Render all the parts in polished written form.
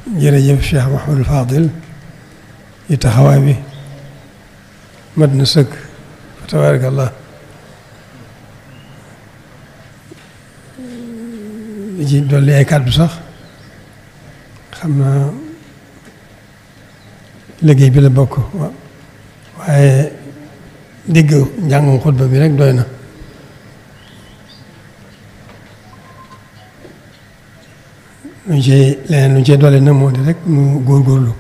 jërëjëf Cheikh Mouhamadou Fadil yi taxawaay bi mat na sëkk fa tabarakallah li ci dolli ay kàddu sax xam naa liggéey bi la bokk waaye dégg njàngum xutba bi rek doy na luñ ci leneen luñ ci dolli nag moo di rek nu góorgóorlu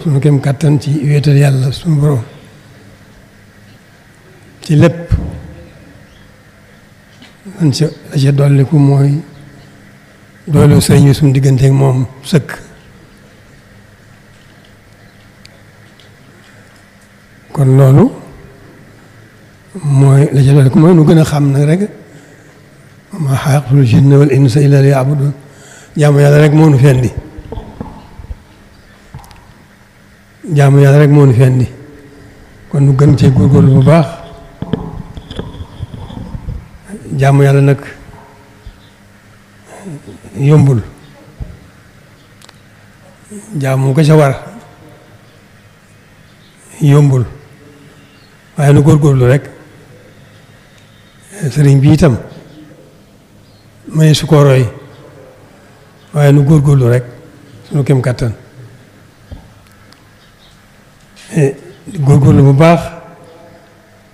suñu kem kàttan ci wéetal yàlla suñu borom ci lépp man ci la ci dolliku mooy doolu sëriñ bi suñu digganteeg moom sëkk kon loolu mooy la ci dolliku mooy nu gën a xam nag rek ma xalaqtul jinna wal insa illa liya'budun jaamu yàlla rek moo nu fi indi jaamu yàlla rek moo nu fi indi kon nu gën cee góorgóorlu bu baax jaamu yàlla nag yombul jaamu ko ca war yombul waaye nu góorgóorlu rek sëriñ bi itam may su ko roy waaye nu góorgóorlu rek suñu kem kàttan góorgóorlu bu baax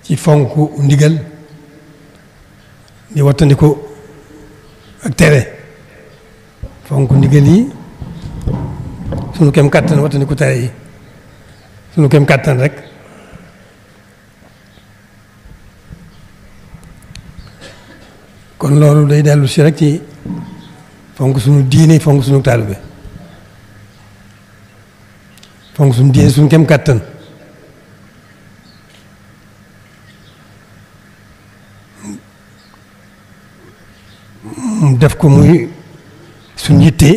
ci fonk ndigal di wattandiku ak tere fonk ndigal yi suñu kem kàttan wattandiku tere yi suñu kem kàttan rek kon loolu day dellu si rek ci fonk suñu diine fonk suñu taalibe fonk suñu diine suñu kem kàttan mu def ko muy suñu yitte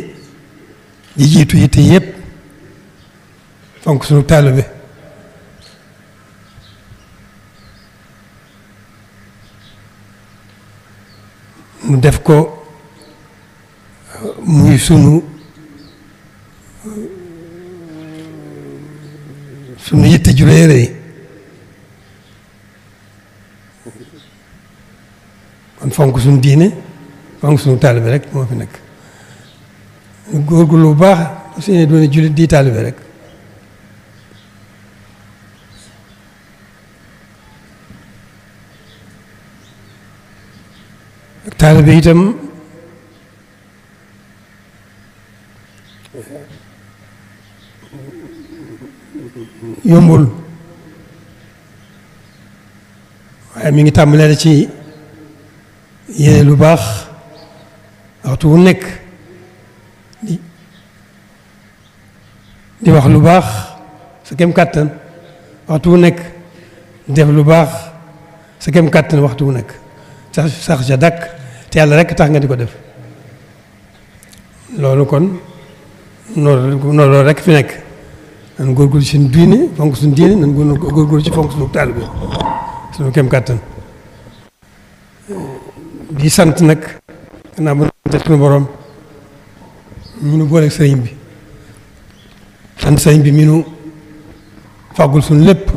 ji jiitu yitte yépp fonk suñu taalibe mu def ko muy sunu yitte ju rëy rëy kon fonk suñu diine fonk suñu taalibe rek moo fi nekk góorgóorlu bu baax su ne doone jullit di taalibe rek taalibe itam yombul waaye mi ngi tàmbalee ci yéene lu baax waxtu wu nekk di wax lu baax sa kem kàttan waxtu wu nekk def lu baax sa kem kàttan waxtu wu nekk sax ca dàkk te yàlla rek tax nga di ko def loolu kon loolu rek fi nekk nan góorgóorlu ci suñu diine fonk suñu diine nan góorgóorlu ci fonk suñu taalibe suñu kem kàttan di sant nag gannaaw ba sant suñu borom mi nu booleeg sëriñ bi sant sëriñ bi mi nu fàggul suñu lépp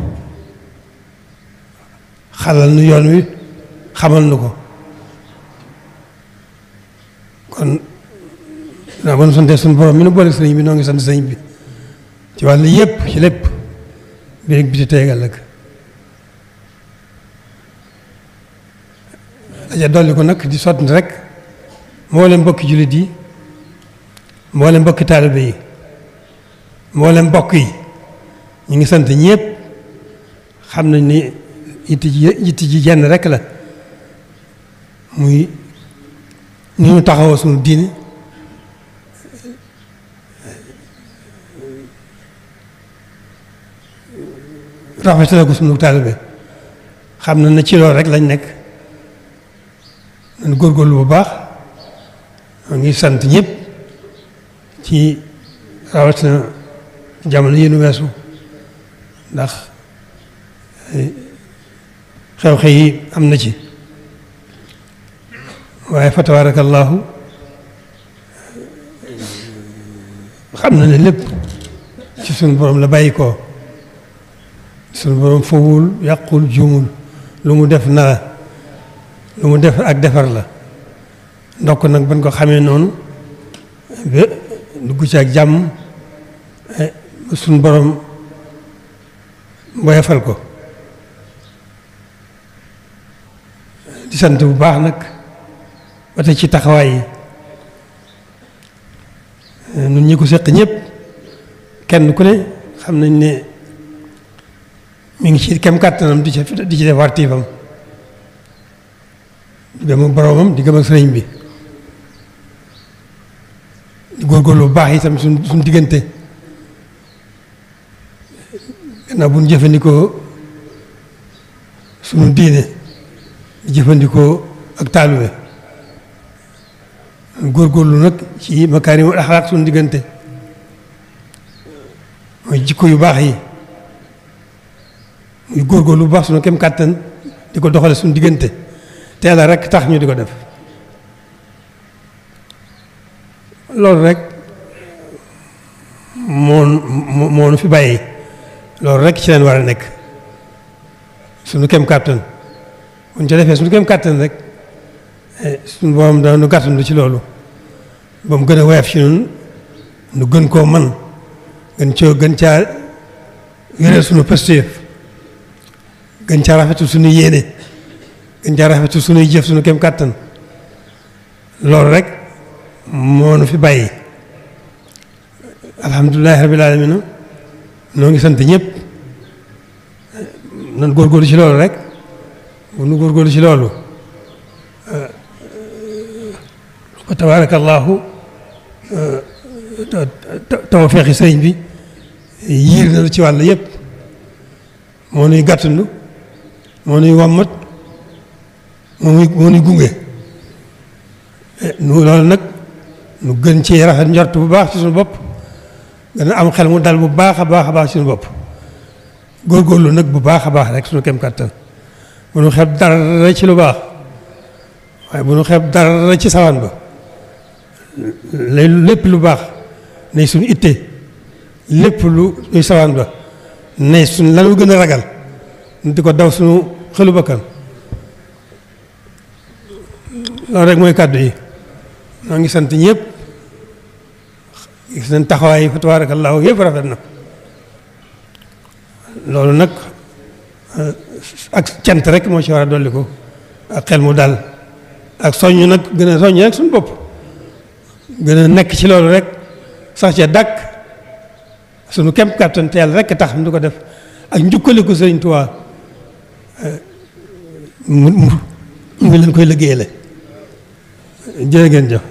xalal nu yoon wi xamal nu ko kon gannaaw ba nu santee suñu borom mi nu booleeg sëriñ bi noo ngi sant sëriñ bi ci wàll yépp ci lépp bi rek bi ci teegal nag daja dolli ko nag di sotti rek mboolem mbokki jullit yi mboolem mbokki taalibe yi mboolem mbokk yi ñu ngi sant ñëpp xam nañ ni yitti ji jenn rek la muy ni ñu taxawoo suñu diine rafetale ko suñu taalibe xam na ne ci loolu rek lañ nekk nañ góorgóorlu bu baax maa ngi sant ñëpp ci rawatina jamono yi nu weesu ndax xew-xew yi am na ci waaye fa tabarakallahu xam na ne lépp ci suñu borom la bàyyi ko suñu borom fowul yàqul juumul lu mu def na lu mu def ak defar la ndokk nag bañ ko xamee noonu ba dugg ci ak jàmm suñu borom mboyafal ko di sant bu baax nag ba tey ci taxawaay yi ñun ñi ko seq ñëpp kenn ku ne xam nañ ne mi ngi ci kem kàttanam di ci def wartiifam di gëm ak boroomam di gëm ak sëriñ bi di góorgóorlu bu baax itam suñ diggante gannaaw bu ñu jëfandikoo suñu diine di jëfandikoo ak taalube góorgóorlu nag ci makaarimul axlaaq suñu diggante mooy jikko yu baax yi muy góorgóorlu bu baax suñu kem kàttan di ko doxale suñu diggante te Yàlla rek tax ñu di ko def loolu rek moo nu fi bàyyi loolu rek ci leen war a nekk suñu kem kàttan bu ñu ca defee suñu kem kàttan rek suñu borom da nu gàttandu ci loolu ba mu gën a woyof ci ñun nu gën koo man gën caa wéral suñu pastéef gën caa rafetul suñu yéene gën caa rafetul suñuy jëf suñu kem kàttan loolu rek moo nu fi bàyyi alhamdulilahi rabil alamina noo ngi sant ñëpp nan góorgóorlu ci loolu rek bu nu góorgóorlu ci loolu wa tabarakallahu tawfeexi sëriñ bi yiir na lu ci wàll yëpp moo nuy gàttandu moo nuy wàmmat moo nuy gunge nu loolu nag nu gën ci rafet njort bu baax ci suñu bopp gën a am xel mu dal bu baax a baax ci suñu bopp góorgóorlu nag bu baax a baax rek suñu kem kàttan bu nu xeeb dara ci lu baax waaye bu nu xeeb dara ci sawaan ba lépp lu baax nay suñu itte lépp luy sawaan ba nay suñ lanu gën a ragal ñu di ko daw suñu xelu bakkan loolu rek mooy kàddu yi maa ngi sant ñëpp gis nañ taxawaay yi fa tabaarakallaahu yëpp rafet na loolu nag ak cant rek moo ci war a dolli ko ak xel mu dal ak soññ nag gën a soññ rek suñu bopp gën a nekk ci loolu rek sax ca dàkk suñu kem kàttan teel rek tax mu di ko def ak njukkaliku Sëriñ Tuubaa mu ngi leen koy liggéeyale jërë ngeen jëf